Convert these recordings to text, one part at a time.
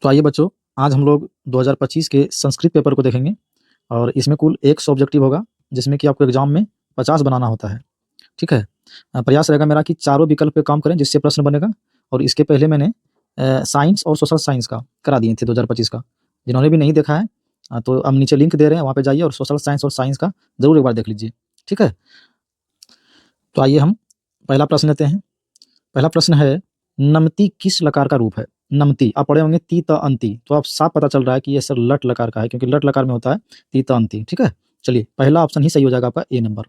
तो आइए बच्चों, आज हम लोग 2025 के संस्कृत पेपर को देखेंगे और इसमें कुल 100 ऑब्जेक्टिव होगा, जिसमें कि आपको एग्जाम में 50 बनाना होता है। ठीक है? प्रयास रहेगा मेरा कि चारों विकल्प पे काम करें जिससे प्रश्न बनेगा। और इसके पहले मैंने साइंस और सोशल साइंस का करा दिए थे 2025 का। जिन्होंने भी नहीं देखा है तो अब नीचे लिंक दे रहे हैं, वहाँ पे जाइए और सोशल साइंस और साइंस का ज़रूर एक बार देख लीजिए। ठीक है? तो आइए हम पहला प्रश्न लेते हैं। पहला प्रश्न है, नमति किस लकार का रूप है? नमति आप पढ़े होंगे ती त अंति, तो अब साफ पता चल रहा है कि ये सर लट लकार का है, क्योंकि लट लकार में होता है ती त अंति। ठीक है? चलिए, पहला ऑप्शन ही सही हो जाएगा आपका, ए नंबर।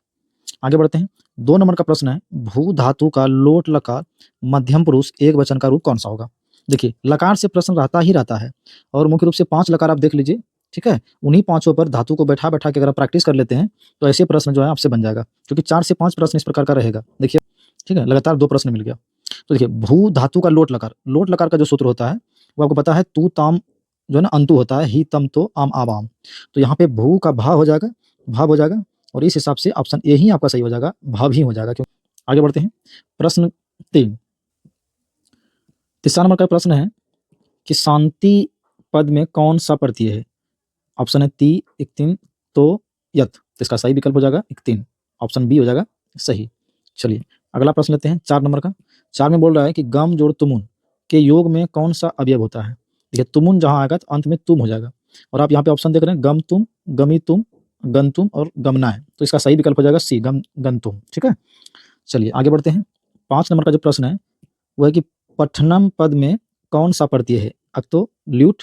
आगे बढ़ते हैं। 2 नंबर का प्रश्न है, भू धातु का लोट लकार मध्यम पुरुष एक वचन का रूप कौन सा होगा? देखिए, लकार से प्रश्न रहता ही रहता है और मुख्य रूप से 5 लकार आप देख लीजिए। ठीक है? उन्हीं पाँचों पर धातु को बैठा-बैठा के अगर आप प्रैक्टिस कर लेते हैं, तो ऐसे प्रश्न जो है आपसे बन जाएगा, क्योंकि 4 से 5 प्रश्न इस प्रकार का रहेगा। देखिए, ठीक है? लगातार 2 प्रश्न मिल गया। तो देखिए, भू धातु का लोट लकार का जो सूत्र होता है, वो आपको पता है तू ताम जो है ना अंतु होता है, ही तम तो आम आम आम। तो यहाँ पे भू का भा हो जाएगा, भाव हो जाएगा और इस हिसाब से ऑप्शन ए ही आपका सही हो जाएगा, भाव ही हो जाएगा। क्यों? आगे बढ़ते हैं। प्रश्न 3, तीसरा नंबर का प्रश्न है कि शांति पद में कौन सा प्रत्यय है? ऑप्शन है ती, इक्तिन, तो, यत। तो इसका सही विकल्प हो जाएगा इक्तिन। ऑप्शन बी हो जाएगा सही। चलिए, अगला प्रश्न लेते हैं 4 नंबर का। 4 में बोल रहा है कि गम जोड़ तुमुन के योग में कौन सा अवयव होता है? देखिए, तुमुन जहाँ आएगा तो अंत में तुम हो जाएगा और आप यहाँ पे ऑप्शन देख रहे हैं, गम तुम, गमी तुम, गन तुम और गमना है। तो इसका सही विकल्प हो जाएगा सी, गन तुम। ठीक है? चलिए, आगे बढ़ते हैं। 5 नंबर का जो प्रश्न है वो है कि पठनम पद में कौन सा प्रत्यय है? अक्तो, ल्यूट,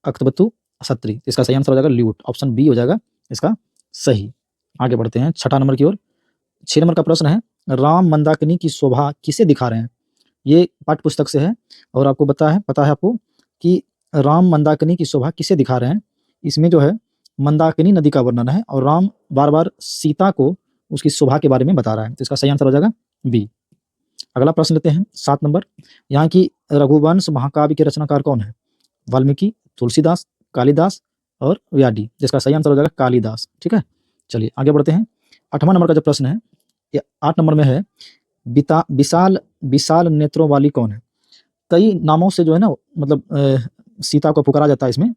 अक्तबतु, सत्री। इसका सही आंसर हो जाएगा ल्यूट। ऑप्शन बी हो जाएगा इसका सही। आगे बढ़ते हैं 6 नंबर की ओर। 6 नंबर का प्रश्न है, राम मंदाकिनी की शोभा किसे दिखा रहे हैं? ये पाठ्य पुस्तक से है और आपको पता है आपको कि राम मंदाकिनी की शोभा किसे दिखा रहे हैं? इसमें जो है मंदाकिनी नदी का वर्णन है और राम बार-बार सीता को उसकी शोभा के बारे में बता रहा है। तो इसका सही आंसर हो जाएगा बी। अगला प्रश्न लेते हैं 7 नंबर। यहाँ की रघुवंश महाकाव्य के रचनाकार कौन है? वाल्मीकि, तुलसीदास, कालिदास और व्याडी। जिसका सही आंसर हो जाएगा कालिदास। ठीक है? चलिए, आगे बढ़ते हैं। 8वां नंबर का जो प्रश्न है, ये 8 नंबर में है, विशाल विशाल नेत्रों वाली कौन है? कई नामों से जो है ना, मतलब सीता को पुकारा जाता है इसमें।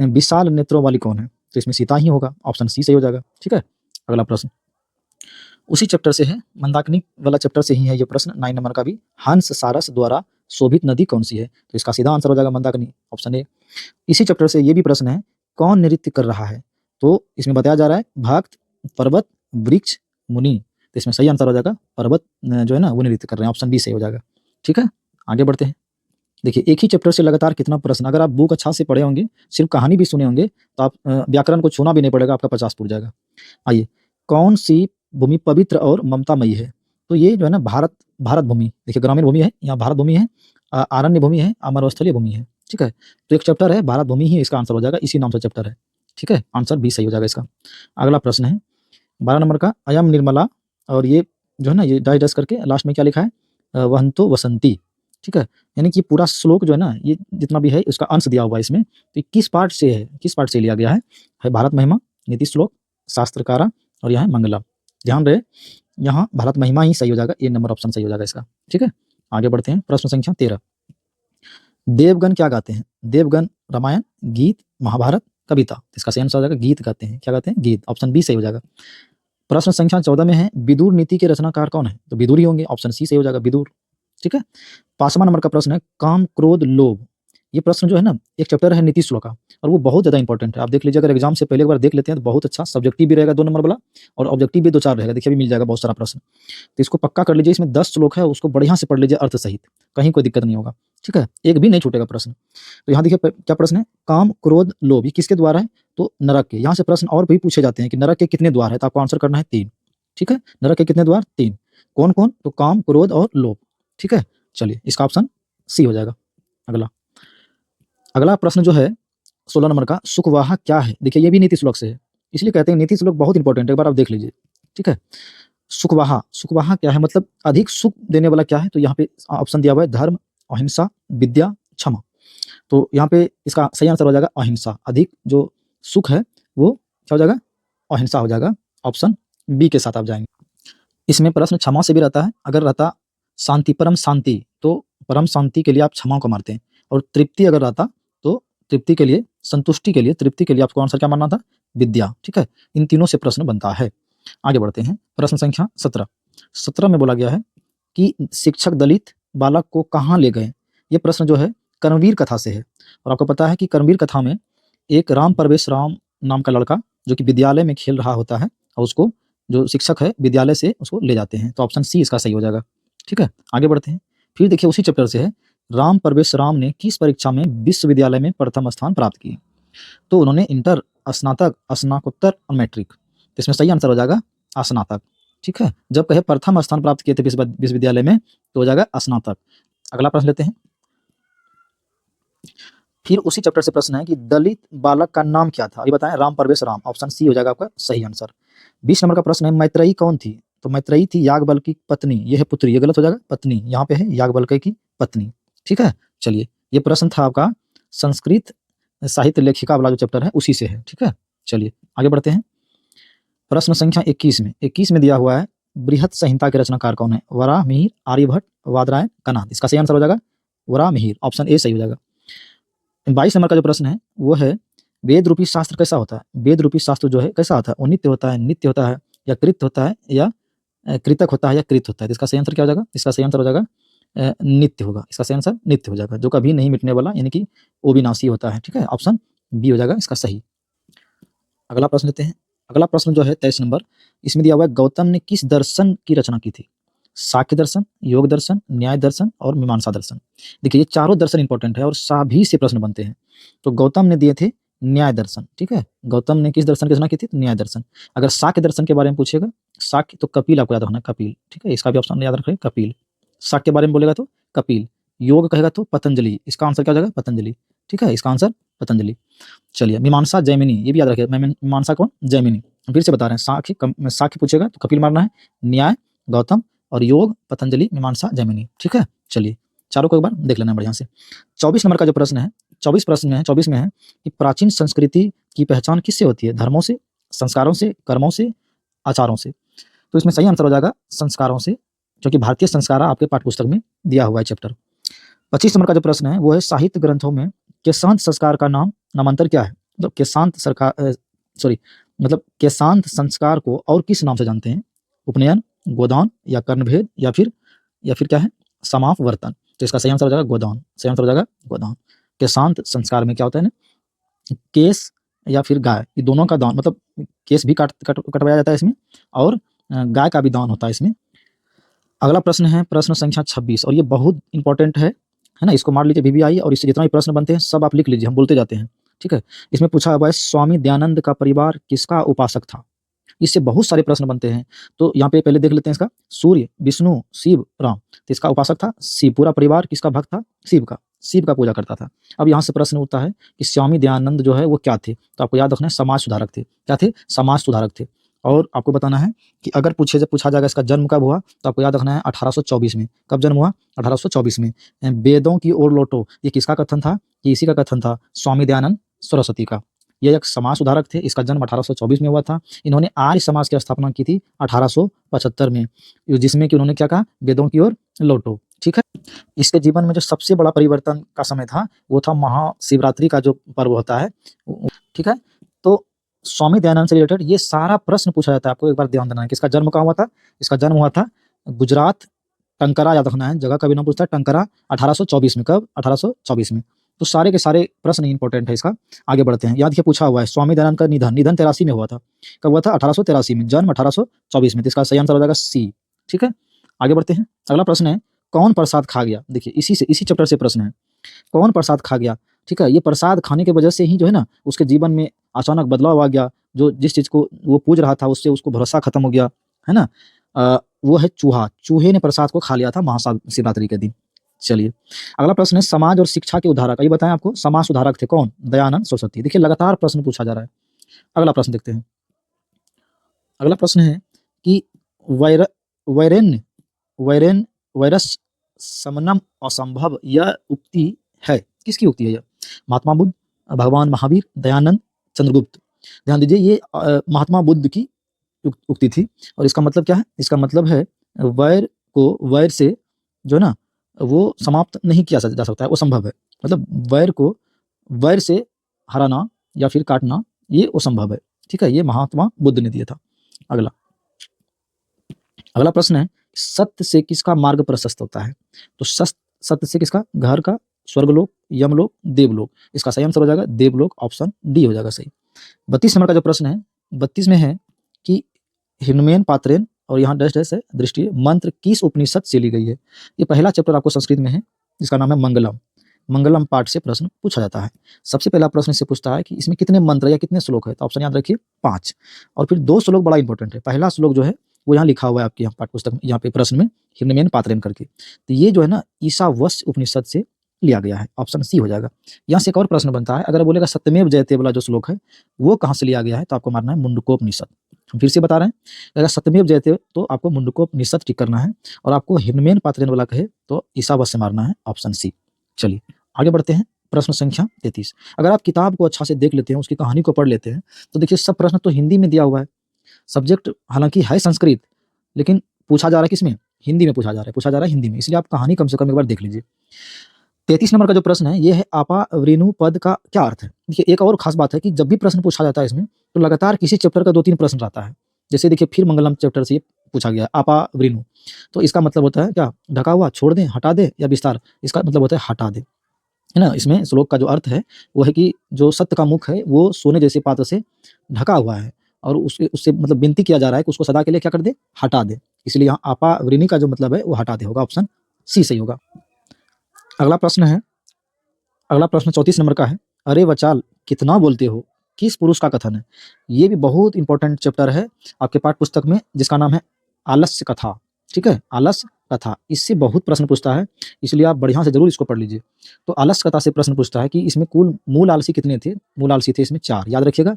विशाल नेत्रों वाली कौन है? तो इसमें सीता ही होगा। ऑप्शन सी सही हो जाएगा। ठीक है? अगला प्रश्न उसी चैप्टर से है, मंदाकिनी वाला चैप्टर से ही है ये प्रश्न। 9 नंबर का भी, हंस सारस द्वारा शोभित नदी कौन सी है? तो इसका सीधा आंसर हो जाएगा मंदाकिनी। Option A. इसी चैप्टर से ये भी प्रश्न है, कौन नृत्य कर रहा है? तो इसमें बताया जा रहा है भक्त, पर्वत, वृक्ष, मुनि। तो इसमें सही आंसर हो जाएगा पर्वत जो है ना वो नृत्य कर रहे हैं। ऑप्शन बी सही हो जाएगा। ठीक है? आगे बढ़ते हैं। देखिए, एक ही चैप्टर से लगातार कितना प्रश्न, अगर आप बुक अच्छा से पढ़े होंगे, सिर्फ कहानी भी सुने होंगे, तो आप व्याकरण को छूना भी नहीं पड़ेगा, आपका 50 पूर जाएगा। आइए, कौन सी भूमि पवित्र और ममतामयी है? तो ये जो है ना भारत भारत भूमि, देखिए ग्रामीण भूमि है, यहाँ भारत भूमि है, आरण्य भूमि है, अमरस्थलीय भूमि है। ठीक है? तो एक चैप्टर है भारत भूमि ही इसका आंसर हो जाएगा, इसी नाम से चैप्टर है। ठीक है? आंसर बी सही हो जाएगा इसका। अगला प्रश्न है 12 नंबर का, अयम निर्मला, और ये जो है ना ये डैश डैश करके लास्ट में क्या लिखा है? वहंतो वसंती। ठीक है? यानी कि पूरा श्लोक जो है ना, ये जितना भी है उसका अंश दिया हुआ है इसमें। तो ये किस पार्ट से है, किस पार्ट से लिया गया है भारत महिमा, नीति श्लोक, शास्त्रकारा और यहाँ है मंगला। ध्यान रहे, यहाँ भारत महिमा ही सही हो जाएगा, ए नंबर ऑप्शन सही हो जाएगा इसका। ठीक है? आगे बढ़ते हैं। प्रश्न संख्या 13, देवगण क्या गाते हैं? देवगण रामायण, गीत, महाभारत, कविता। इसका सही आंसर हो जाएगा गीत गाते हैं। क्या गाते हैं? गीत। ऑप्शन बी सही हो जाएगा। प्रश्न संख्या 14 में है, विदुर नीति के रचनाकार कौन है? तो विदुर ही होंगे। ऑप्शन सी सही हो जाएगा, विदुर। ठीक है? 5वां नंबर का प्रश्न है, काम, क्रोध, लोभ। ये प्रश्न जो है ना, एक चैप्टर है नीति श्लोक का और वो बहुत ज़्यादा इंपॉर्टेंट है। आप देख लीजिए, अगर एग्जाम से पहले एक बार देख लेते हैं तो बहुत अच्छा, सब्जेक्टिव भी रहेगा 2 नंबर वाला और ऑब्जेक्टिव भी 2-4 रहेगा। देखिए, अभी मिल जाएगा बहुत सारा प्रश्न। तो इसको पक्का कर लीजिए। इसमें 10 श्लोक है, उसको बढ़िया से पढ़ लीजिए अर्थ सहित, कहीं कोई दिक्कत नहीं होगा। ठीक है? एक भी नहीं छूटेगा प्रश्न। तो यहाँ देखिए क्या प्रश्न है, काम, क्रोध, लोभ, ये किसके द्वार है? तो नरक के। यहाँ से प्रश्न और भी पूछे जाते हैं कि नरक के कितने द्वार है, तो आपको आंसर करना है 3। ठीक है? नरक के कितने द्वार? 3। कौन कौन? तो काम, क्रोध और लोभ। ठीक है? चलिए, इसका ऑप्शन सी हो जाएगा। अगला अगला प्रश्न जो है 16 नंबर का, सुखवाहा क्या है? देखिए, ये भी नीति श्लोक से है, इसलिए कहते हैं नीति श्लोक बहुत इंपॉर्टेंट है, एक बार आप देख लीजिए। ठीक है? सुखवाहा, सुखवाहा क्या है, मतलब अधिक सुख देने वाला क्या है? तो यहाँ पे ऑप्शन दिया हुआ है, धर्म, अहिंसा, विद्या, क्षमा। तो यहाँ पे इसका सही आंसर हो जाएगा अहिंसा। अधिक जो सुख है वो क्या हो जाएगा? अहिंसा हो जाएगा। ऑप्शन बी के साथ आप जाएंगे। इसमें प्रश्न क्षमा से भी रहता है। अगर रहता शांति, परम शांति, तो परम शांति के लिए आप क्षमा को मारते हैं, और तृप्ति अगर रहता तृप्ति के लिए, संतुष्टि के लिए, तृप्ति के लिए आपको आंसर क्या मानना था? विद्या। ठीक है, इन तीनों से प्रश्न बनता है। आगे बढ़ते हैं, प्रश्न संख्या 17। 17 में बोला गया है कि शिक्षक दलित बालक को कहाँ ले गए? ये प्रश्न जो है कर्मवीर कथा से है, और आपको पता है कि कर्मवीर कथा में एक राम परवेश राम नाम का लड़का जो कि विद्यालय में खेल रहा होता है, और उसको जो शिक्षक है विद्यालय से उसको ले जाते हैं। तो ऑप्शन सी इसका सही हो जाएगा। ठीक है, आगे बढ़ते हैं। फिर देखिए उसी चैप्टर से है, राम परवेश राम ने किस परीक्षा में विश्वविद्यालय में प्रथम स्थान प्राप्त किए? तो उन्होंने इंटर, स्नातक, स्नातकोत्तर और मैट्रिक। तो इसमें सही आंसर हो जाएगा स्नातक। ठीक है, जब कहे प्रथम स्थान प्राप्त किए थे विश्वविद्यालय में, तो हो जाएगा स्नातक। अगला प्रश्न लेते हैं। फिर उसी चैप्टर से प्रश्न है कि दलित बालक का नाम क्या था? ये बताएं। राम परवेश राम, ऑप्शन सी हो जाएगा आपका सही आंसर। 20 नंबर का प्रश्न है, मैत्रेयी कौन थी? तो मैत्रेयी थी याज्ञवल्क्य की पत्नी। ये है पुत्री, ये गलत हो जाएगा, पत्नी। यहाँ पे है याज्ञवल्क्य की पत्नी। ठीक है, चलिए ये प्रश्न था आपका संस्कृत साहित्य लेखिका वाला जो चैप्टर है उसी से है। ठीक है, चलिए आगे बढ़ते हैं। प्रश्न संख्या 21 में, 21 में दिया हुआ है बृहत संहिता के रचनाकार कौन है? वराहमिहिर, आर्यभट्ट, वादरायण, कणाद। इसका सही आंसर हो जाएगा वराहमिहिर, ऑप्शन ए सही हो जाएगा। 22 नंबर का जो प्रश्न है वो है, वेद रूपी शास्त्र कैसा होता है? वेद रूपी शास्त्र जो है कैसा होता है? वो नित्य होता है, नित्य होता है, या कृत होता है, या कृतक होता है, या कृत होता है? तो इसका सही आंसर क्या हो जाएगा? इसका सही आंसर हो जाएगा नित्य होगा। इसका सही आंसर नित्य हो जाएगा, जो कभी नहीं मिटने वाला, यानी कि अविनाशी होता है। ठीक है, ऑप्शन बी हो जाएगा इसका सही। अगला प्रश्न लेते हैं। अगला प्रश्न जो है 23 नंबर, इसमें दिया हुआ है गौतम ने किस दर्शन की रचना की थी? सांख्य दर्शन, योग दर्शन, न्याय दर्शन और मीमांसा दर्शन। देखिए ये चारों दर्शन इंपॉर्टेंट है और सभी से प्रश्न बनते हैं। तो गौतम ने दिए थे न्याय दर्शन। ठीक है, गौतम ने किस दर्शन की रचना की थी? तो न्याय दर्शन। अगर सांख्य दर्शन के बारे में पूछेगा, सांख्य तो कपिल आपको याद रखना, कपिल। ठीक है, इसका भी ऑप्शन याद रखें, कपिल। सांख्य के बारे में बोलेगा तो कपिल, योग कहेगा तो पतंजलि। इसका आंसर क्या हो जाएगा? पतंजलि। ठीक है, इसका आंसर पतंजलि। चलिए मीमांसा जैमिनी, ये भी याद रखिए। मीमांसा कौन? जैमिनी। फिर से बता रहे हैं, सांख्य पूछेगा तो कपिल मारना है, न्याय गौतम, और योग पतंजलि, मीमांसा जैमिनी। ठीक है, चलिए चारों को एक बार देख लेना बढ़िया से। 24 नंबर का जो प्रश्न है, 24 प्रश्न में है, 24 में है कि प्राचीन संस्कृति की पहचान किससे होती है? धर्मों से, संस्कारों से, कर्मों से, आचारों से। तो इसमें सही आंसर हो जाएगा संस्कारों से, जो कि भारतीय संस्कार आपके पाठ्यपुस्तक में दिया हुआ है चैप्टर। 25 नंबर का जो प्रश्न है वो है, साहित्य ग्रंथों में केशांत संस्कार का नामांतर क्या है? मतलब केशांत संस्कार को और किस नाम से जानते हैं? उपनयन, गोदान, या कर्णभेद, या फिर क्या है? समापवर्तन। तो इसका सही आंसर हो जाएगा गोदान। सही आंसर हो जाएगा गोदान। केशांत संस्कार में क्या होता है ना, केश या फिर गाय, ये दोनों का दान, मतलब केश भी कटवाया जाता है इसमें, और गाय का भी दान होता है इसमें। अगला प्रश्न है प्रश्न संख्या 26, और ये बहुत इंपॉर्टेंट है ना, इसको मार लीजिए VBI, और इससे जितना भी प्रश्न बनते हैं सब आप लिख लीजिए, हम बोलते जाते हैं। ठीक है, इसमें पूछा हुआ है स्वामी दयानंद का परिवार किसका उपासक था? इससे बहुत सारे प्रश्न बनते हैं। तो यहाँ पे पहले देख लेते हैं इसका, सूर्य, विष्णु, शिव, राम। तो इसका उपासक था शिव। पूरा परिवार किसका भक्त था? शिव का। शिव का पूजा करता था। अब यहाँ से प्रश्न उठता है कि स्वामी दयानंद जो है वो क्या थे? तो आपको याद रखना है समाज सुधारक थे। क्या थे? समाज सुधारक थे। और आपको बताना है कि अगर पूछा जाएगा इसका जन्म कब हुआ, तो आपको याद रखना है 1824 में। कब जन्म हुआ? 1824 में। वेदों की ओर लौटो, ये किसका कथन था? ये इसी का कथन था, स्वामी दयानंद सरस्वती का। ये एक समाज सुधारक थे। इसका जन्म 1824 में हुआ था। इन्होंने आर्य समाज की स्थापना की थी 1875 में, जिसमें कि उन्होंने क्या कहा? वेदों की ओर लौटो। ठीक है, इसके जीवन में जो सबसे बड़ा परिवर्तन का समय था वो था महाशिवरात्रि का जो पर्व होता है। ठीक है, तो स्वामी दयानंद से रिलेटेड ये सारा प्रश्न पूछा जाता है। आपको एक बार ध्यान देना है कि इसका जन्म कहाँ हुआ था। इसका जन्म हुआ था गुजरात, टंकरा, याद रखना है, जगह का भी नाम पूछता है, टंकरा, 1824 में। कब? 1824 में। तो सारे के सारे प्रश्न इंपॉर्टेंट है इसका। आगे बढ़ते हैं। याद किया पूछा हुआ है स्वामी दयानंद का निधन 83 में हुआ था। कब हुआ था? 1883 में। जन्म 1824 में। तो इसका सही आंसर हो जाएगा सी। ठीक है, आगे बढ़ते हैं। अगला प्रश्न है, कौन प्रसाद खा गया? देखिए इसी चैप्टर से प्रश्न है, कौन प्रसाद खा गया? ठीक है, ये प्रसाद खाने की वजह से ही जो है ना उसके जीवन में अचानक बदलाव आ गया। जो जिस चीज को वो पूज रहा था उससे उसको भरोसा खत्म हो गया, है ना। वो है चूहा। चूहे ने प्रसाद को खा लिया था महाशिवरात्रि के दिन। चलिए अगला प्रश्न है, समाज और शिक्षा के उद्धारक। ये बताएं आपको, समाज सुधारक थे कौन? दयानंद सरस्वती। देखिए लगातार प्रश्न पूछा जा रहा है। अगला प्रश्न देखते हैं। अगला प्रश्न है कि वैरेन्य वैरेन वैरस समनम असंभव, यह उक्ति है, किसकी उक्ति है यह? महात्मा बुद्ध, भगवान महावीर, दयानंद, चंद्रगुप्त। ध्यान दीजिए ये महात्मा बुद्ध की उक्ति थी। और इसका मतलब क्या है? इसका मतलब है वैर को वैर से जो है ना वो समाप्त नहीं किया जा सकता है, वो संभव है। मतलब वैर को वैर से हराना या फिर काटना ये असंभव है। ठीक है, ये महात्मा बुद्ध ने दिया था। अगला अगला प्रश्न है, सत्य से किसका मार्ग प्रशस्त होता है? तो सत्य से किसका? घर का, स्वर्गलोक, यमलोक, देवलोक। इसका सही आंसर हो जाएगा देवलोक, ऑप्शन डी हो जाएगा सही। 32 नंबर का जो प्रश्न है, 32 में है कि हिनमेन पात्रेन, और यहाँ डैश डैश है, दृष्टि मंत्र किस उपनिषद से ली गई है? ये पहला चैप्टर आपको संस्कृत में है, जिसका नाम है मंगलम। मंगलम पाठ से प्रश्न पूछा जाता है। सबसे पहला प्रश्न से पूछता है कि इसमें कितने मंत्र या कितने श्लोक है? तो ऑप्शन याद रखिए 5। और फिर 2 श्लोक बड़ा इंपॉर्टेंट है। पहला श्लोक जो है वो यहाँ लिखा हुआ है आपके यहाँ पाठ्य पुस्तक में, यहाँ पे प्रश्न में, हिरण्यमेन पात्रेन करके। तो ये जो है ना ईशावास्य उपनिषद से लिया गया है, ऑप्शन सी हो जाएगा। यहाँ से एक और प्रश्न बनता है, अगर बोलेगा सत्यमेव जयते वाला जो श्लोक है वो कहाँ से लिया गया है, तो आपको मारना है मुंडकोपनिषद। हम फिर से बता रहे हैं, अगर सत्यमेव जयते तो आपको मुंडकोपनिषद टिक करना है, और आपको हिरण्यमेन पात्रेन वाला कहे तो ईशावास्य मारना है, ऑप्शन सी। चलिए आगे बढ़ते हैं। प्रश्न संख्या 33। अगर आप किताब को अच्छा से देख लेते हैं, उसकी कहानी को पढ़ लेते हैं, तो देखिए सब प्रश्न तो हिंदी में दिया हुआ है। सब्जेक्ट हालांकि है संस्कृत, लेकिन पूछा जा रहा है किसमें? हिंदी में पूछा जा रहा है हिंदी में, इसलिए आप कहानी कम से कम एक बार देख लीजिए। 33 नंबर का जो प्रश्न है ये है, आपा वृणु पद का क्या अर्थ है? देखिए एक और खास बात है कि जब भी प्रश्न पूछा जाता है इसमें, तो लगातार किसी चैप्टर का 2-3 प्रश्न रहता है। जैसे देखिए फिर मंगलम चैप्टर से ये पूछा गया, आपा वृणु, तो इसका मतलब होता है क्या? ढका हुआ, छोड़ दें, हटा दें, या विस्तार? इसका मतलब होता है हटा दें, है ना। इसमें श्लोक का जो अर्थ है वो है कि जो सत्य का मुख है वो सोने जैसे पात्र से ढका हुआ है, और उससे उससे मतलब विनती किया जा रहा है कि उसको सदा के लिए क्या कर दे? हटा दे। इसलिए यहाँ आपा वृणि का जो मतलब है वो हटा दे होगा, ऑप्शन सी सही होगा। अगला प्रश्न है, अगला प्रश्न 34 नंबर का है, अरे वचाल कितना बोलते हो, किस पुरुष का कथन है? ये भी बहुत इंपॉर्टेंट चैप्टर है आपके पाठ्य पुस्तक में, जिसका नाम है आलस्य कथा। ठीक है, आलस्य कथा, इससे बहुत प्रश्न पूछता है, इसलिए आप बढ़िया से जरूर इसको पढ़ लीजिए। तो आलस्य कथा से प्रश्न पूछता है कि इसमें कुल मूल आलसी कितने थे? मूल आलसी थे इसमें 4, याद रखिएगा।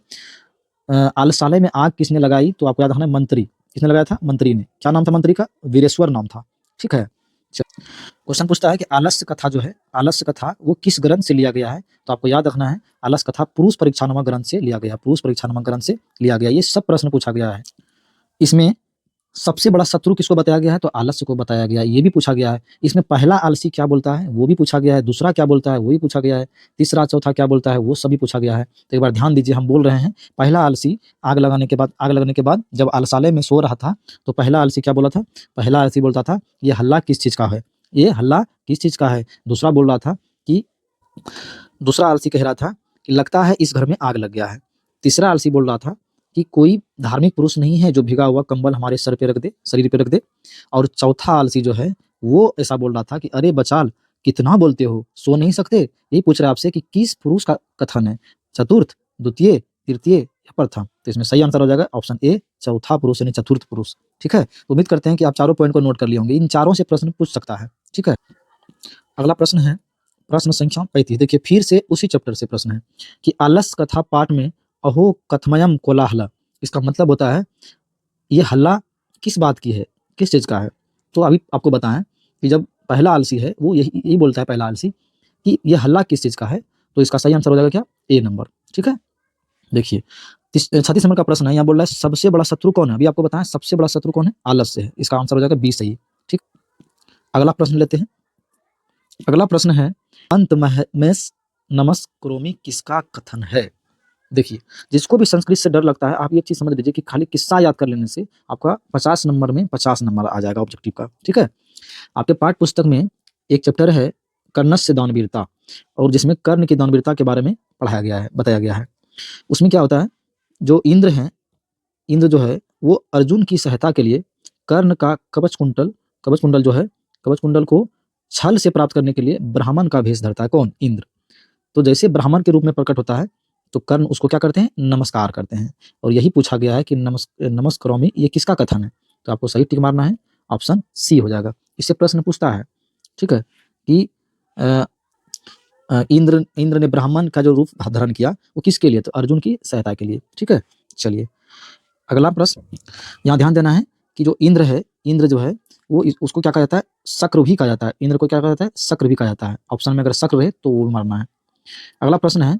आलसालय में आग किसने लगाई? तो आपको याद रखना है मंत्री। किसने लगाया था? मंत्री ने। क्या नाम था मंत्री का? वीरेश्वर नाम था। ठीक है, क्वेश्चन पूछता है कि आलस्य कथा जो है, आलस्य कथा वो किस ग्रंथ से लिया गया है? तो आपको याद रखना है आलस्य कथा पुरुष परीक्षा नामक ग्रंथ से लिया गया, पुरुष परीक्षा नामक ग्रंथ से लिया गया। ये सब प्रश्न पूछा गया है। इसमें सबसे बड़ा शत्रु किसको बताया गया है? तो आलस्य को बताया गया है, ये भी पूछा गया है। इसमें पहला आलसी क्या बोलता है वो भी पूछा गया है, दूसरा क्या बोलता है वो भी पूछा गया है, तीसरा चौथा क्या बोलता है वो सभी पूछा गया है। तो एक बार ध्यान दीजिए, हम बोल रहे हैं पहला आलसी आग लगने के बाद जब आलसालय में सो रहा था, तो पहला आलसी क्या बोला था? पहला आलसी बोलता था ये हल्ला किस चीज का है, ये हल्ला किस चीज का है। दूसरा बोल रहा था कि, दूसरा आलसी कह रहा था कि लगता है इस घर में आग लग गया है। तीसरा आलसी बोल रहा था कि कोई धार्मिक पुरुष नहीं है जो भीगा हुआ कंबल हमारे सर पे रख दे, शरीर पे रख दे। और चौथा आलसी जो है वो ऐसा बोल रहा था कि अरे बचाल कितना बोलते हो, सो नहीं सकते? यही पूछ रहा है आपसे कि किस पुरुष का कथन है, चतुर्थ, द्वितीय, तृतीय या प्रथम? तो इसमें सही आंसर हो जाएगा ऑप्शन ए, चौथा पुरुष यानी चतुर्थ पुरुष। ठीक है, तो उम्मीद करते हैं कि आप चारों पॉइंट को नोट कर लिए होंगे, इन चारों से प्रश्न पूछ सकता है। ठीक है, अगला प्रश्न है प्रश्न संख्या 35। देखिए फिर से उसी चैप्टर से प्रश्न है कि आलस्य कथा पाठ में अहो कथमयम कोलाहल, इसका मतलब होता है ये हल्ला किस बात की है, किस चीज का है? तो अभी आपको बताएं कि जब पहला आलसी है वो यही बोलता है, पहला आलसी, कि ये हल्ला किस चीज का है, तो इसका सही आंसर हो जाएगा क्या? ए नंबर। ठीक है, देखिए 36 नंबर का प्रश्न है, यहाँ बोल रहा है सबसे बड़ा शत्रु कौन है? अभी आपको बताएं सबसे बड़ा शत्रु कौन है? आलस्य है। इसका आंसर हो जाएगा बी सही। ठीक, अगला प्रश्न लेते हैं। अगला प्रश्न है, अंत में नमस्कुरोमी किसका कथन है? देखिए जिसको भी संस्कृत से डर लगता है, आप ये चीज समझ लीजिए कि खाली किस्सा याद कर लेने से आपका 50 नंबर में 50 नंबर आ जाएगा ऑब्जेक्टिव का। ठीक है, आपके पाठ्य पुस्तक में एक चैप्टर है कर्णस्य दानवीरता, और जिसमें कर्ण की दानवीरता के बारे में पढ़ाया गया है, बताया गया है। उसमें क्या होता है, जो इंद्र हैं, इंद्र जो है वो अर्जुन की सहायता के लिए कर्ण का कवच कुंडल जो है, कवच कुंडल को छल से प्राप्त करने के लिए ब्राह्मण का भेष धरता है। कौन? इंद्र। तो जैसे ब्राह्मण के रूप में प्रकट होता है, तो कर्ण उसको क्या करते हैं? नमस्कार करते हैं। और यही पूछा गया है कि नमस्करोमि ये किसका कथन है? तो आपको सही टिक मारना है, ऑप्शन सी हो जाएगा। इससे प्रश्न पूछता है, ठीक है, कि इंद्र ने ब्राह्मण का जो रूप धारण किया वो किसके लिए? तो अर्जुन की सहायता के लिए। ठीक है, चलिए अगला प्रश्न, यहाँ ध्यान देना है कि जो इंद्र है, इंद्र जो है वो उसको क्या कहा जाता है? शक्र भी कहा जाता है। इंद्र को क्या कहा जाता है? शक्र भी कहा जाता है। ऑप्शन में अगर शक्र रहे तो वो मारना है। अगला प्रश्न है,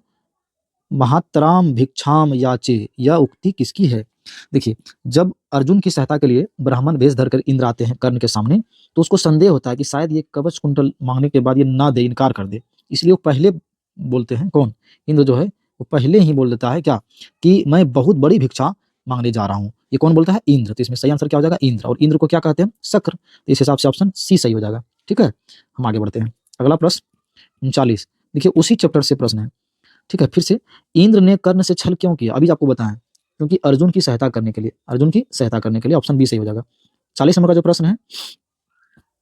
महातराम भिक्षाम याचे, यह उक्ति किसकी है? देखिए जब अर्जुन की सहायता के लिए ब्राह्मण वेश धरकर इंद्र आते हैं कर्ण के सामने, तो उसको संदेह होता है कि शायद ये कवच कुंडल मांगने के बाद ये ना दे, इनकार कर दे, इसलिए वो पहले बोलते हैं कौन? इंद्र जो है वो पहले ही बोल देता है क्या कि मैं बहुत बड़ी भिक्षा मांगने जा रहा हूँ। ये कौन बोलता है? इंद्र। तो इसमें सही आंसर क्या हो जाएगा? इंद्र। और इंद्र को क्या कहते हैं? शक्र। तो इस हिसाब से ऑप्शन सी सही हो जाएगा। ठीक है, हम आगे बढ़ते हैं। अगला प्रश्न 39। देखिए उसी चैप्टर से प्रश्न है। ठीक है, फिर से, इंद्र ने कर्ण से छल क्यों किया? अभी आपको बताएं, क्योंकि अर्जुन की सहायता करने के लिए, अर्जुन की सहायता करने के लिए। ऑप्शन बी सही हो जाएगा। 40 नंबर का जो प्रश्न है,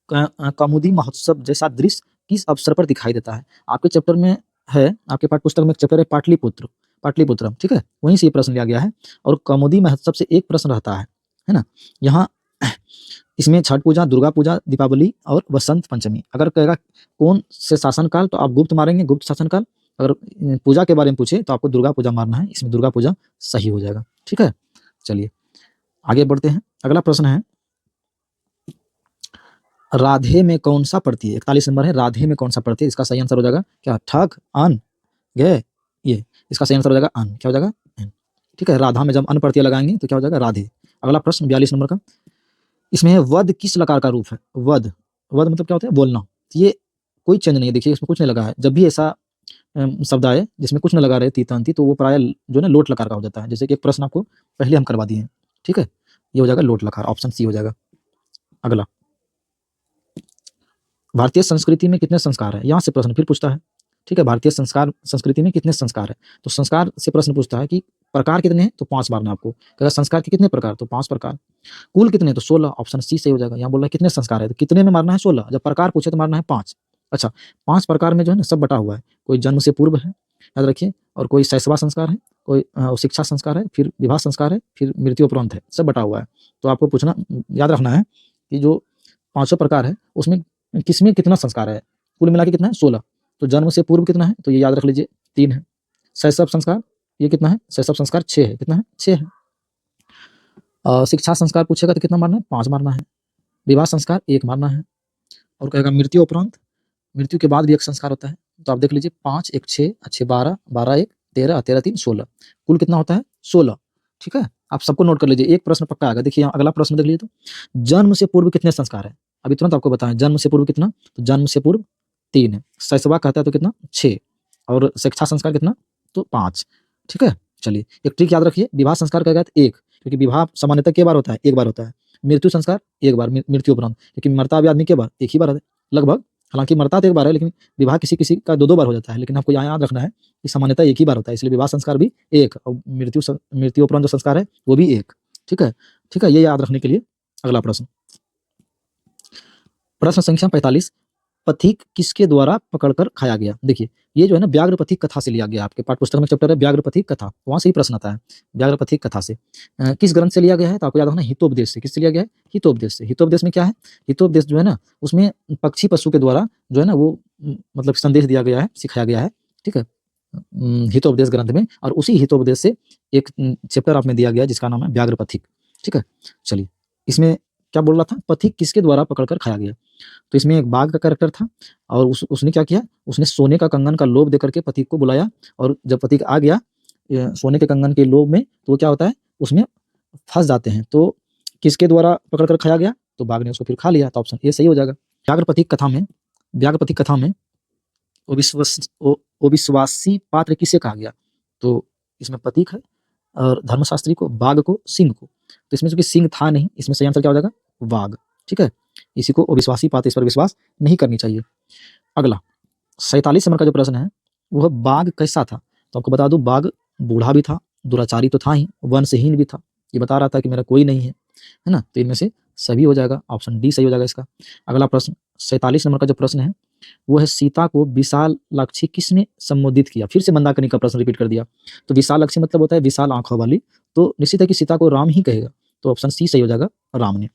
कौमुदी महोत्सव जैसा दृश्य किस अवसर पर दिखाई देता है? आपके चैप्टर में है, आपके पाठ्य पुस्तक में एक चैप्टर है पाटलिपुत्र, पाटलिपुत्रम। ठीक है, वहीं से ये प्रश्न लिया गया है। और कौमुदी महोत्सव से एक प्रश्न रहता है ना? यहाँ इसमें छठ पूजा, दुर्गा पूजा, दीपावली और वसंत पंचमी। अगर कहेगा कौन से शासनकाल, तो आप गुप्त मारेंगे, गुप्त शासनकाल। अगर पूजा के बारे में पूछे तो आपको दुर्गा पूजा मारना है, इसमें दुर्गा पूजा सही हो जाएगा। ठीक है, चलिए आगे बढ़ते हैं। अगला प्रश्न है, राधे में कौन सा पड़ती है? 41 नंबर है, राधे में कौन सा पड़ती है? इसका सही आंसर हो जाएगा क्या? ठग, अन, गए, ये। इसका सही आंसर हो जाएगा अन। क्या हो जाएगा? अन। ठीक है, राधा में जब अन प्रत्यय लगाएंगे तो क्या हो जाएगा? राधे। अगला प्रश्न 42 नंबर का, इसमें है वध किस लकार का रूप है? वध, वध मतलब क्या होता है? बोलना। तो ये कोई चेंज नहीं है, देखिए इसमें कुछ नहीं लगा है। जब भी ऐसा शब्द आए जिसमें कुछ न लगा रहे तीतांती, तो वो प्राय जो है ना लोट लकार का हो जाता है। जैसे कि एक प्रश्न आपको पहले हम करवा दिए हैं। ठीक है, ये हो जाएगा लोट लकार, ऑप्शन सी हो जाएगा। अगला, भारतीय संस्कृति में कितने संस्कार है? यहाँ से प्रश्न फिर पूछता है। ठीक है, भारतीय संस्कृति में कितने संस्कार है? तो संस्कार से प्रश्न पूछता है कि प्रकार कितने हैं, तो 5 मारना आपको। कहेगा संस्कार के कितने प्रकार, तो 5 प्रकार। कुल कितने, तो 16, ऑप्शन सी सही हो जाएगा। यहाँ बोल रहा है कितने संस्कार है, तो कितने में मारना है? 16। जब प्रकार पूछे तो मारना है 5। अच्छा, 5 प्रकार में जो है ना सब बटा हुआ है। कोई जन्म से पूर्व है, याद रखिए, और कोई शैशवा संस्कार है, कोई शिक्षा संस्कार है, फिर विवाह संस्कार है, फिर मृत्यु उपरांत है, सब बटा हुआ है। तो आपको पूछना, याद रखना है कि जो 5 प्रकार है उसमें किसमें कितना संस्कार है। कुल मिला के कितना है? 16। तो जन्म से पूर्व कितना है, तो ये याद रख लीजिए 3 है। शैशव संस्कार ये कितना है? शैशव संस्कार 6 है। कितना है? 6 है। शिक्षा संस्कार पूछेगा तो कितना मारना है? 5 मारना है। विवाह संस्कार 1 मारना है। और कहेगा मृत्यु उपरांत, मृत्यु के बाद भी एक संस्कार होता है। तो आप देख लीजिए 5 1 6, 6 12, 12 1 13, 13 3 16। कुल कितना होता है? 16। ठीक है, आप सबको नोट कर लीजिए, एक प्रश्न पक्का आएगा। देखिए यहाँ अगला प्रश्न देख लीजिए, तो जन्म से पूर्व कितने संस्कार है? अभी तुरंत आपको बताएं, जन्म से पूर्व कितना, तो जन्म से पूर्व 3 है। शैशवा कहता है तो कितना? 6। और शिक्षा संस्कार कितना? तो 5। ठीक है, चलिए एक ट्रिक याद रखिए, विवाह संस्कार कहेगा तो 1, क्योंकि विवाह सामान्यतः के बार होता है? 1 बार होता है। मृत्यु संस्कार 1 बार, मृत्यु उपरांत, क्योंकि मरता भी आदमी के बार? 1 ही बार है लगभग। हालांकि मरता तो 1 बार है, लेकिन विवाह किसी किसी का 2-2 बार हो जाता है। लेकिन आपको यहाँ याद रखना है कि सामान्यतः 1 ही बार होता है, इसलिए विवाह संस्कार भी 1, और मृत्यु उपरांत जो संस्कार है वो भी 1। ठीक है, ठीक है, ये याद रखने के लिए। अगला प्रश्न, प्रश्न संख्या 45, पथिक किसके द्वारा पकड़कर खाया गया? देखिए ये जो है ना व्याघ्र पथिक कथा से लिया गया। आपके पाठ्य पुस्तक में चैप्टर है व्याघ्र पथिक कथा, वहां से ही प्रश्न आता है। व्याघ्र पथिक कथा से किस ग्रंथ से लिया गया है? तो आपको याद रखना हितोपदेश से। किससे लिया गया है? हितोपदेश से। हितोपदेश में क्या है? हितोपदेश जो है ना उसमें पक्षी पशु के द्वारा जो है ना वो मतलब संदेश दिया गया है, सिखाया गया है। ठीक है, हितोपदेश ग्रंथ में। और उसी हितोपदेश से एक चैप्टर आप में दिया गया जिसका नाम है व्याघ्र पथिक। ठीक है, चलिए इसमें क्या बोल रहा था? पथिक किसके द्वारा पकड़कर खाया गया? तो इसमें एक बाघ का कैरेक्टर था, और उसने क्या किया? उसने सोने का कंगन का लोभ देकर के पथिक को बुलाया, और जब पथिक आ गया सोने के कंगन के लोभ में, तो क्या होता है? उसमें फंस जाते हैं। तो किसके द्वारा पकड़कर खाया गया? तो बाघ ने उसको फिर खा लिया। तो ऑप्शन ए सही हो जाएगा। व्याघ्र पथिक कथा में, व्याघ्र पथिक कथा में अविश्वासी पात्र किसे कहा गया? तो इसमें पथिक है, और धर्मशास्त्री को, बाघ को, सिंह को। तो इसमें चूंकि सिंह था नहीं, इसमें सही आंसर क्या हो जाएगा? बाघ। ठीक है, इसी को अविश्वासी पात्र, इस पर विश्वास नहीं करनी चाहिए। अगला 47 नंबर का जो प्रश्न है, वह बाघ कैसा था? तो आपको बता दूं, बाघ बूढ़ा भी था, दुराचारी तो था ही, वंशहीन भी था। ये बता रहा था कि मेरा कोई नहीं है ना? तो इनमें से सभी हो जाएगा, ऑप्शन डी सही हो जाएगा इसका। अगला प्रश्न 47 नंबर का जो प्रश्न है, वो है सीता को विशालाक्षी किसने संबोधित किया? फिर से मंदाकिनी का प्रश्न रिपीट कर दिया। तो विशालाक्षी मतलब होता है विशाल आंखों वाली, तो निश्चित है कि सीता को राम ही कहेगा। तो ऑप्शन सी सही हो जाएगा, राम ने।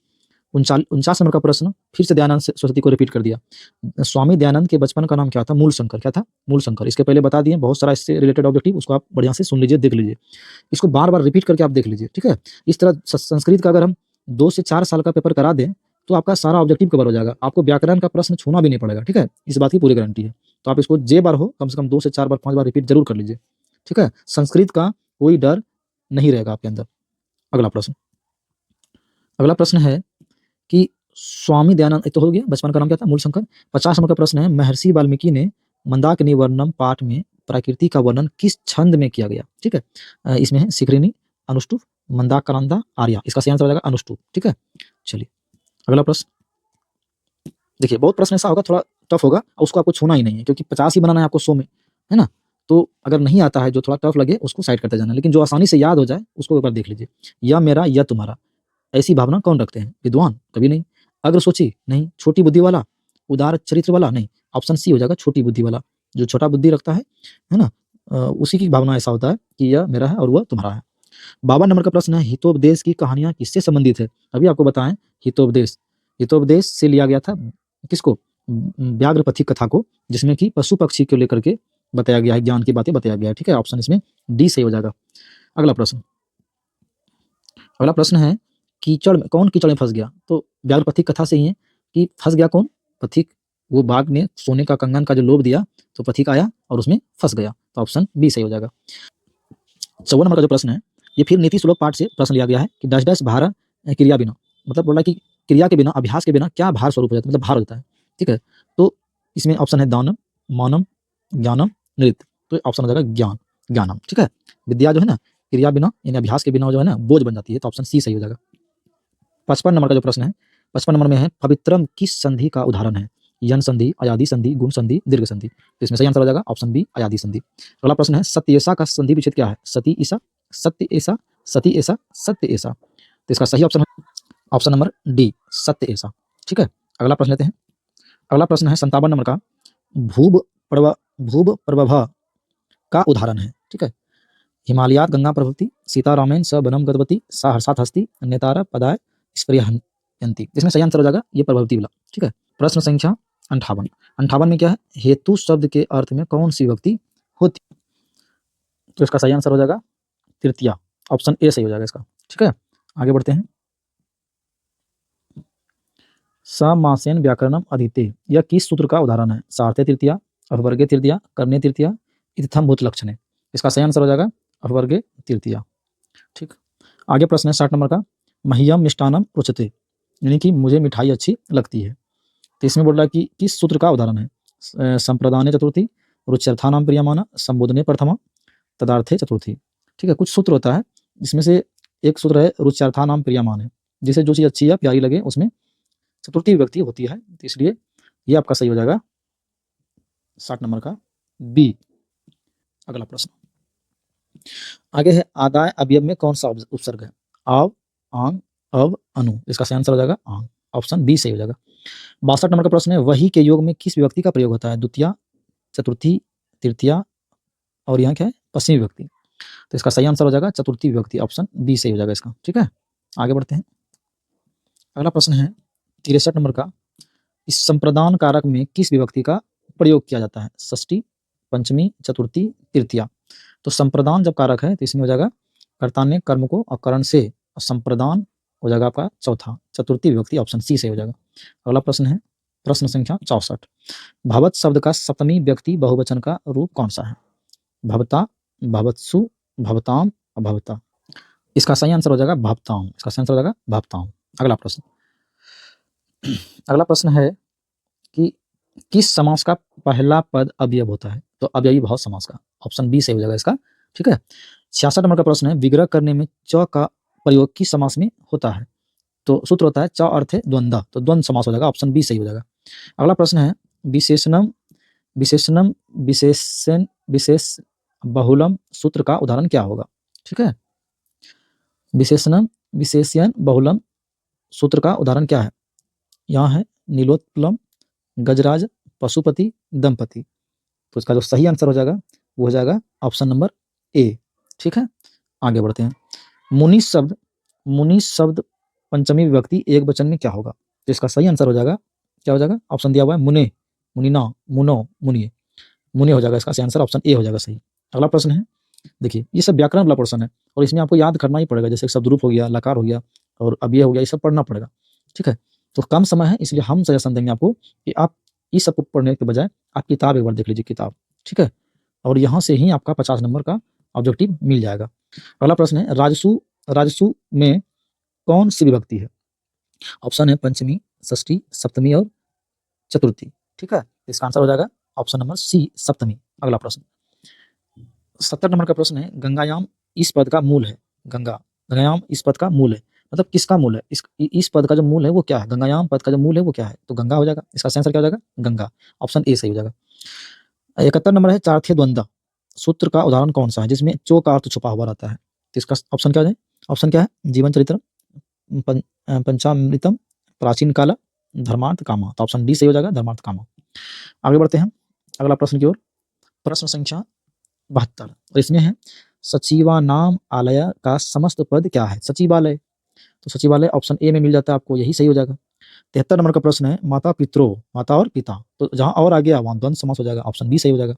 49 नंबर का प्रश्न फिर से दयानंद सरस्वती को रिपीट कर दिया। स्वामी दयानंद के बचपन का नाम क्या था? मूल शंकर। क्या था? मूल शंकर। इसके पहले बता दिए, बहुत सारा इससे रिलेटेड ऑब्जेक्टिव, उसको आप बढ़िया से सुन लीजिए, देख लीजिए, इसको बार बार रिपीट करके आप देख लीजिए। ठीक है, इस तरह संस्कृत का अगर हम 2 से 4 साल का पेपर करा दें तो आपका सारा ऑब्जेक्टिव कवर हो जाएगा, आपको व्याकरण का प्रश्न छूना भी नहीं पड़ेगा। ठीक है, इस बात की पूरी गारंटी है। तो आप इसको जे बार हो कम से कम 2 से 4 बार 5 बार रिपीट जरूर कर लीजिए। ठीक है, संस्कृत का कोई डर नहीं रहेगा आपके अंदर। अगला प्रश्न, अगला प्रश्न है कि स्वामी दयानंद, एक तो हो गया, बचपन का नाम क्या था? मूल शंकर। 50 नंबर का प्रश्न है, महर्षि वाल्मीकि ने मंदाकिनी वर्णम पाठ में प्रकृति का वर्णन किस छंद में किया गया? ठीक है, इसमें है शिखरिणी, अनुष्टुप, मंदाक्रांता, आर्या। इसका सही आंसर हो जाएगा अनुष्टुप। ठीक है, चलिए अगला प्रश्न। देखिए बहुत प्रश्न ऐसा होगा थोड़ा टफ होगा और उसको आपको छूना ही नहीं है, क्योंकि 50 ही बनाना है आपको 100 में, है ना? तो अगर नहीं आता है, जो थोड़ा टफ लगे उसको साइड करते जाना, लेकिन जो आसानी से याद हो जाए उसको एक बार देख लीजिए। यह मेरा, यह तुम्हारा, ऐसी भावना कौन रखते हैं? विद्वान? कभी नहीं। अग्रसोची? नहीं। छोटी बुद्धि वाला? उदार चरित्र वाला? नहीं। ऑप्शन सी हो जाएगा, छोटी बुद्धि वाला। जो छोटा बुद्धि रखता है ना, उसी की भावना ऐसा होता है कि यह मेरा है और वह तुम्हारा है। 52 नंबर का प्रश्न है, हितोपदेश की कहानियां किससे संबंधित है? अभी आपको बताएं, हितोपदेश, हितोपदेश से लिया गया था किसको? व्याघ्र पथिक कथा को, जिसमें कि पशु पक्षी को लेकर के बताया गया है, ज्ञान की बातें बताया गया है। ठीक है, ऑप्शन इसमें डी सही हो जाएगा। अगला प्रश्न, अगला प्रश्न है, कीचड़ में कौन कीचड़ में फंस गया? तो व्याघ्र पथिक कथा से ही है कि फंस गया कौन? पथिक। वो बाघ ने सोने का कंगन का जो लोभ दिया तो पथिक आया और उसमें फंस गया, तो ऑप्शन बी सही हो जाएगा। 54 नंबर का जो प्रश्न है, ये फिर नीति श्लोक पाठ से प्रश्न लिया गया है कि डैश डैश भार क्रिया बिना, मतलब बोल रहा है कि क्रिया के बिना, अभ्यास के बिना क्या भार स्वरूप हो जाता है, मतलब भार होता है। ठीक है, तो इसमें ऑप्शन है दानम, मानम, ज्ञानम, नृत्य। तो ऑप्शन हो जाएगा ज्ञान, ज्ञानम। ठीक है, विद्या जो है ना, क्रिया बिना यानी अभ्यास के बिना जो है ना बोझ बन जाती है, तो ऑप्शन सी सही हो जाएगा। 55 नंबर का जो प्रश्न है, 55 नंबर में है, पवित्रम किस संधि का उदाहरण है? यन संधि, अयादि संधि, गुण संधि, दीर्घ संधि। तो इसमें सही आंसर हो जाएगा ऑप्शन बी, अयादि संधि। अगला प्रश्न है, सत्येसा का संधि विच्छेद क्या है? सती ईसा, सत्य ऐसा, सती ऐसा, सत्य ऐसा। तो इसका सही ऑप्शन है ऑप्शन नंबर डी, सत्य ऐसा। ठीक है, अगला प्रश्न लेते हैं। अगला प्रश्न है 57 नंबर का, भूभ प्रभा का उदाहरण है। ठीक है, हिमालयात गंगा प्रभृति, सीतारामेन स बनम गतवती, सा हर्षात हस्ती, नेतारा पदाय स्प्रियहन्ति। इसमें सही आंसर हो जाएगा ये प्रभवती वाला। ठीक है, प्रश्न संख्या 58। 58 में क्या है, हेतु शब्द के अर्थ में कौन सी विभक्ति होती? तो इसका सही आंसर हो जाएगा तृतीया, ऑप्शन ए सही हो जाएगा इसका। ठीक है, आगे बढ़ते हैं। समासेन व्याकरणम अधीते, यह किस सूत्र का उदाहरण है? सार्थे तृतीया, अपवर्गे तृतीया, करणे तृतीया, इत्थम भूत लक्षणे। इसका सही आंसर हो जाएगा अपवर्गे तृतीया। ठीक, आगे प्रश्न है 60 नंबर का, मह्यम मिष्टानम रुचते, यानी कि मुझे मिठाई अच्छी लगती है। तो इसमें बोल रहा है कि किस सूत्र का उदाहरण है? संप्रदाने चतुर्थी, रुच्यर्थानाम प्रियमाना, संबोधने प्रथमा, तदार्थे चतुर्थी। ठीक है, कुछ सूत्र होता है जिसमें से एक सूत्र है रुच्यर्थानाम प्रियमान है, जिसे जो चीज़ अच्छी या प्यारी लगे उसमें चतुर्थी विभक्ति होती है, तो इसलिए ये आपका सही हो जाएगा 60 नंबर का बी। अगला प्रश्न आगे है, आदाय अवयव में कौन सा उपसर्ग है? आव, आंग, अव, अनु। इसका सही आंसर हो जाएगा आंग, ऑप्शन बी सही हो जाएगा। 62 नंबर का प्रश्न है, वही के योग में किस विभक्ति का प्रयोग होता है? द्वितीया, चतुर्थी, तृतीया और यहाँ क्या है? पश्चिमी विभक्ति। तो इसका सही आंसर हो जाएगा चतुर्थी विभक्ति, ऑप्शन बी सही हो जाएगा इसका। ठीक है, आगे बढ़ते हैं। अगला प्रश्न है 63 नंबर का, इस संप्रदान कारक में किस विभक्ति का प्रयोग किया जाता है? षष्ठी, पंचमी, चतुर्थी, तृतीया। तो संप्रदान जब कारक है तो इसमें हो जाएगा कर्ता ने कर्म को अकरण से, और संप्रदान हो जाएगा आपका चौथा, चतुर्थी विभक्ति, ऑप्शन सी से हो जाएगा। अगला प्रश्न है प्रश्न संख्या 64। भवत शब्द का सप्तमी व्यक्ति बहुवचन का रूप कौन सा है? भवता, भवत्सु, भवताम, अभवता। इसका सही आंसर हो जाएगा भवताम, इसका सही आंसर हो जाएगा भवताम। अगला प्रश्न, अगला प्रश्न है कि किस समास का पहला पद अवयव होता है? तो अवयवी भाव समास का, ऑप्शन बी सही हो जाएगा इसका। ठीक है, 66 नंबर का प्रश्न है, विग्रह करने में च का प्रयोग किस समास में होता है? तो सूत्र होता है च अर्थ है द्वंद्व, तो द्वंद्व समास हो जाएगा, ऑप्शन बी सही हो जाएगा। अगला प्रश्न है, विशेषणम, विशेषणम, विशेषण, विशेष बहुलम सूत्र का उदाहरण क्या होगा? ठीक है, विशेषणम, विशेष्यन, बहुलम सूत्र का उदाहरण क्या है? यहाँ है नीलोत्पलम, गजराज, पशुपति, दंपति। तो इसका जो सही आंसर हो जाएगा वो हो जाएगा ऑप्शन नंबर ए। ठीक है, आगे बढ़ते हैं। मुनि शब्द, मुनि शब्द पंचमी विभक्ति एक वचन में क्या होगा? तो इसका सही आंसर हो जाएगा, क्या हो जाएगा? ऑप्शन दिया हुआ है मुने, मुनिना, मुनो, मुनिये, मुनि हो जाएगा इसका सही आंसर, ऑप्शन ए हो जाएगा सही। अगला प्रश्न है, देखिए ये सब व्याकरण वाला प्रश्न है और इसमें आपको याद करना ही पड़ेगा, जैसे शब्दरूप हो गया, लकार हो गया और अव्यय हो गया, ये सब पढ़ना पड़ेगा। ठीक है, तो कम समय है इसलिए हम सजेशन देंगे आपको कि आप इस सब को पढ़ने के बजाय आप किताब एक बार देख लीजिए, किताब। ठीक है, और यहाँ से ही आपका 50 नंबर का ऑब्जेक्टिव मिल जाएगा। अगला प्रश्न है, राजसु, राजसु में कौन सी विभक्ति है? ऑप्शन है पंचमी, षष्ठी, सप्तमी और चतुर्थी। ठीक है, इसका आंसर हो जाएगा ऑप्शन नंबर सी सप्तमी। अगला प्रश्न 70 नंबर का प्रश्न है, गंगायाम इस पद का मूल है। गंगायाम इस पद का मूल है, मतलब किसका मूल है? इस पद का जो मूल है वो क्या है? गंगायाम पद का जो मूल है वो क्या है? तो गंगा हो जाएगा, इसका सही आंसर क्या हो जाएगा? गंगा। ऑप्शन ए सही हो जाएगा। 71 नंबर है, चार्थ्य द्वंद्व सूत्र का उदाहरण कौन सा है जिसमें चो का अर्थ छुपा हुआ रहता है? तो इसका ऑप्शन क्या हो जाए? ऑप्शन क्या है? जीवन चरित्र, पंचामृतम, प्राचीन काल, धर्मार्थ कामा। तो ऑप्शन डी सही हो जाएगा, धर्मार्थ कामा। आगे बढ़ते हैं अगला प्रश्न की ओर। प्रश्न संख्या 72 और इसमें है, सचिवानाम आलय का समस्त पद क्या है? सचिवालय, तो सचिवालय ऑप्शन ए में मिल जाता है आपको, यही सही हो जाएगा। 73 नंबर का प्रश्न है, माता पित्रो, माता और पिता, तो जहां और आ गया वहां द्वंद्व समास हो जाएगा, ऑप्शन बी सही हो जाएगा।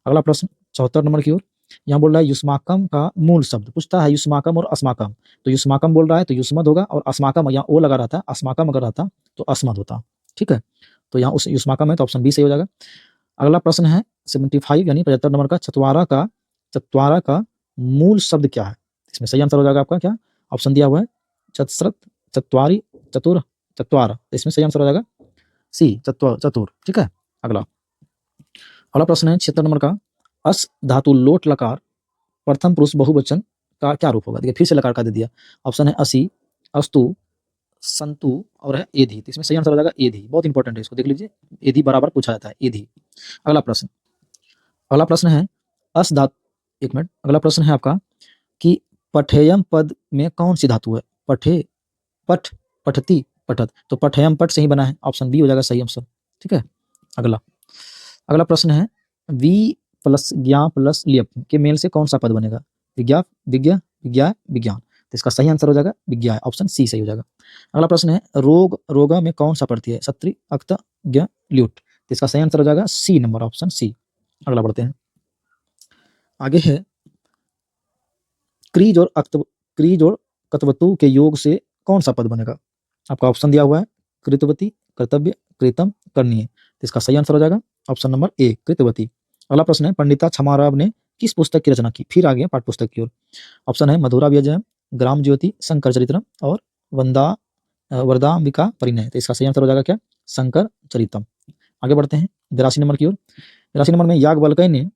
अगला प्रश्न 74 नंबर की ओर। यहाँ बोल रहा है युष्माकम का मूल शब्द, पूछता है युष्माकम और अस्माकम, तो युष्माकम बोल रहा है तो युष्मद होगा, और अस्माकम यहाँ ओ लगा रहा था, अस्माकम अगर रहता तो अस्मद होता। ठीक है, तो यहाँ उस युष्माकम है तो ऑप्शन बी सही हो जाएगा। अगला प्रश्न है 75 यानी 75 नंबर का, चत्वारा का मूल शब्द क्या है? इसमें सही आंसर हो जाएगा आपका क्या? ऑप्शन दिया हुआ है चतस्रत, चत्वारी, चतुर, चत्वार, इसमें सही आंसर हो जाएगा सी चतुर। ठीक है, अगला प्रश्न है 76 नंबर का, अस धातु लोट लकार प्रथम पुरुष बहुवचन का क्या रूप होगा? देखिए फिर से लकार का दे दिया। ऑप्शन है असी, अस्तु, संतु और है एधि, तो इसमें सही आंसर हो जाएगा एधि। बहुत इंपॉर्टेंट है, इसको देख लीजिए, एधि बराबर पूछा जाता है, एधि। अगला प्रश्न है अस धातु, एक मिनट, अगला प्रश्न है आपका कि पठेयम पद में कौन सी धातु है? पठ, पठती, पठत, तो पठेयम पट से ही बना है, ऑप्शन बी हो जाएगा सही आंसर। ठीक है, अगला प्रश्न है, वी प्लस ज्ञा प्लस लियप के मेल से कौन सा पद बनेगा? विज्ञान, तो इसका सही आंसर हो जाएगा विज्ञा, ऑप्शन सी सही हो जाएगा। अगला प्रश्न है, रोगा में कौन सा पड़ती है? सत्री, अक्त, ज्ञ, ल्यूट, तो इसका सही आंसर हो जाएगा सी नंबर, ऑप्शन सी। अगला बढ़ते हैं, आगे है क्रीज और कतवतु के योग से कौन सा पद बनेगा? आपका ऑप्शन दिया हुआ है कृतवती, कर्तव्य, कृतम, करनीय, तो इसका सही आंसर हो जाएगा ऑप्शन नंबर ए कृतवती। अगला प्रश्न है, पंडिता क्षमाराव ने किस पुस्तक की रचना की? फिर आ गया पाठ्य पुस्तक की ओर। ऑप्शन है मधुरा व्यजयम, ग्राम ज्योति, शंकर चरित्रम और वरदाम्बिका परिणय, तो इसका सही आंसर हो जाएगा क्या? शंकर चरितम। आगे बढ़ते हैं 82 नंबर की ओर। 82 नंबर में याज्ञवल्क्य ने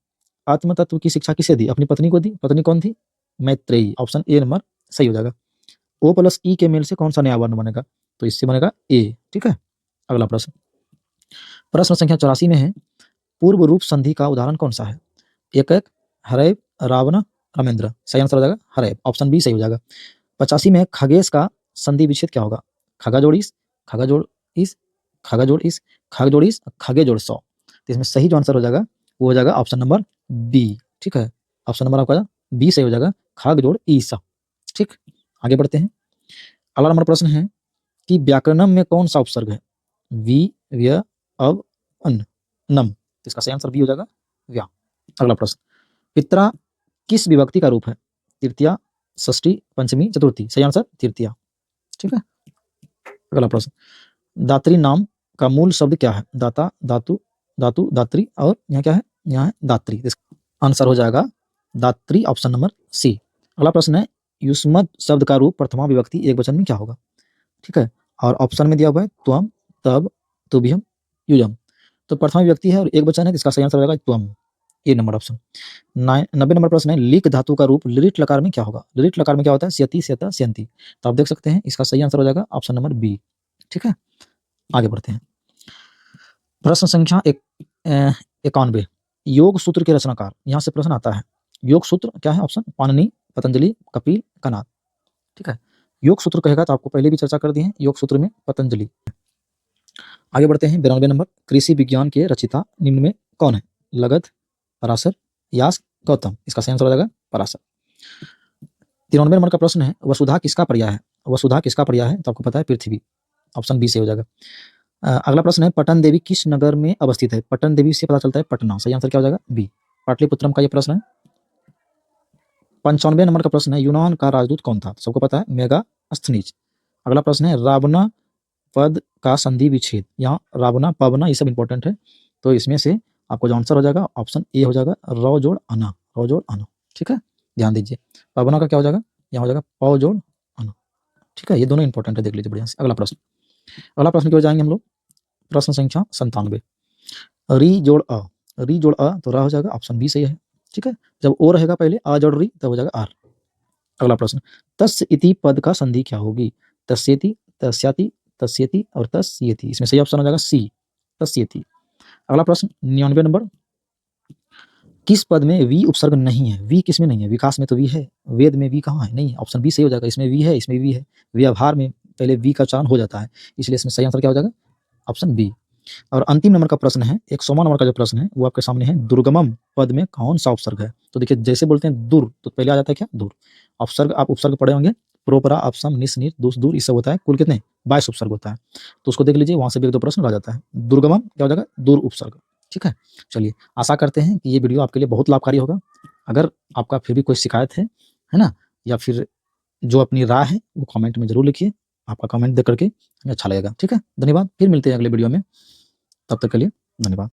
आत्म तत्व की शिक्षा किसे दी? अपनी पत्नी को दी। पत्नी कौन थी? मैत्रेयी, ऑप्शन ए नंबर सही हो जाएगा। ओ प्लस ई के मेल से कौन सा नया वर्ण बनेगा? तो इससे बनेगा ए। ठीक है, अगला प्रश्न संख्या 84 में है, पूर्व रूप संधि का उदाहरण कौन सा है? एक हरैव, रावण, रामेंद्र, सही आंसर हो जाएगा हरैव, ऑप्शन बी सही हो जाएगा। 85 में खगेश का संधि विच्छेद क्या होगा? खगा जोड़ इस, खगा जोड़ इस, खगा जोड़ इस, खग जोड़ इस, खगे जोड़ 100, तो इसमें सही जो आंसर हो जाएगा वो हो जाएगा ऑप्शन नंबर बी। ठीक है, ऑप्शन नंबर आपका बी सही हो जाएगा, खग जोड़ ईसा। ठीक, आगे बढ़ते हैं। अगला नंबर प्रश्न है कि व्याकरणम में कौन सा उपसर्ग है? वी, व्य, अव, अन, नम, तो इसका सही आंसर बी हो जाएगा व्या। अगला प्रश्न, पित्रा किस विभक्ति का रूप है? तृतीया, षष्ठी, पंचमी, चतुर्थी, सही आंसर तृतीया। ठीक है, अगला प्रश्न, दात्री नाम का मूल शब्द क्या है? दाता, धातु, धातु, दात्री, और यहाँ क्या है? यहाँ है दात्री, इसका आंसर हो जाएगा दात्री, ऑप्शन नंबर सी। अगला प्रश्न है, युष्मद शब्द का रूप प्रथमा विभक्ति एक वचन में क्या होगा? ठीक है, और ऑप्शन में दिया हुआ है त्वम, तब, तुभ्यम, युजम, तो प्रथमा विभक्ति है और एक वचन है, इसका सही आंसर हो जाएगा त्वम, ए नंबर ऑप्शन। 90 नंबर प्रश्न है, लिक धातु का रूप लिरिट लकार में क्या होगा? लिरिट लकार में क्या होता है? स्यति, स्यता, स्यंती, तो आप देख सकते हैं इसका सही आंसर हो जाएगा ऑप्शन नंबर बी। ठीक है, आगे बढ़ते हैं। प्रश्न संख्या 91, योग सूत्र के रचनाकार, यहाँ से प्रश्न आता है। योग सूत्र क्या है? ऑप्शन पाणिनि, पतंजलि, कपिल, कनाद। ठीक है, योग सूत्र कहेगा तो आपको पहले भी चर्चा कर दी है, योग सूत्र में पतंजलि। आगे बढ़ते हैं 92 नंबर, कृषि विज्ञान के रचिता निम्न में कौन है? लगध, पराशर, यास, गौतम, इसका सही आंसर हो जाएगा पराशर। 93 नंबर का प्रश्न है, वसुधा किसका पर्याय है? वसुधा किसका पर्याय है? तो आपको पता है पृथ्वी, ऑप्शन बी से हो जाएगा। अगला प्रश्न है, पटन देवी किस नगर में अवस्थित है? पटन देवी से पता चलता है पटना, सही आंसर क्या हो जाएगा? बी, पाटलिपुत्रम का यह प्रश्न है। 95 नंबर का प्रश्न है, यूनान का राजदूत कौन था? सबको पता है मेगास्थनीज। अगला प्रश्न है, रावणा पद का संधि विच्छेद, यहाँ रावणा, पवना, ये सब इंपॉर्टेंट है, तो इसमें से आपको जो आंसर हो जाएगा ऑप्शन ए हो जाएगा रौ जोड़ अना, रौ जोड़ अना। ठीक है, ध्यान दीजिए, पवना का क्या हो जाएगा? यहाँ हो जाएगा पौ जोड़ अना। ठीक है, ये दोनों इंपॉर्टेंट है, देख लीजिए बढ़िया से। अगला प्रश्न की ओर जाएंगे हम लोग, प्रश्न संख्या 97, री जोड़ अ, री जोड़ अ तो रा हो जाएगा, ऑप्शन बी सही है। ठीक है, जब ओ रहेगा पहले अ जोड़ री तब हो जाएगा आर। अगला प्रश्न, तस्य इति पद का संधि क्या होगी? तस्येति, तस्याति, तस्येति और तस्येति। इसमें सही ऑप्शन हो जाएगा सी, तस्येति। अगला प्रश्न 99 नंबर, किस पद में वी उपसर्ग नहीं है? वी किस में नहीं है? विकास में तो वी है, वेद में वी कहाँ है? नहीं, ऑप्शन बी सही हो जाएगा। इसमें वी है, इसमें वी है। व्यवहार में पहले वी का उच्चारण हो जाता है, इसलिए इसमें सही आंसर क्या हो जाएगा? Option B. और अंतिम नंबर का प्रश्न है, 100वां नंबर का जो प्रश्न है वो आपके सामने है, दुर्गमम पद में कौन सा उपसर्ग है? तो देखिए, जैसे बोलते हैं दूर तो पहले आ जाता है क्या? दूर। उपसर्ग आप उपसर्ग पढ़े होंगे, प्रोपरा, अपसम, निस, निर, दुस, दूर, ये सब होता है। कुल कितने? 22 उपसर्ग होता है। तो उसको देख लीजिए, वहां से भी एक दो प्रश्न आ जाता है। दुर्गमम क्या हो जाएगा? दूर उपसर्ग। ठीक है, चलिए, आशा करते हैं कि ये वीडियो आपके लिए बहुत लाभकारी होगा। अगर आपका फिर भी कोई शिकायत है ना, या फिर जो अपनी राय है वो कमेंट में जरूर लिखिए। आपका कमेंट देख करके हमें अच्छा लगेगा। ठीक है, धन्यवाद। फिर मिलते हैं अगले वीडियो में, तब तक के लिए धन्यवाद।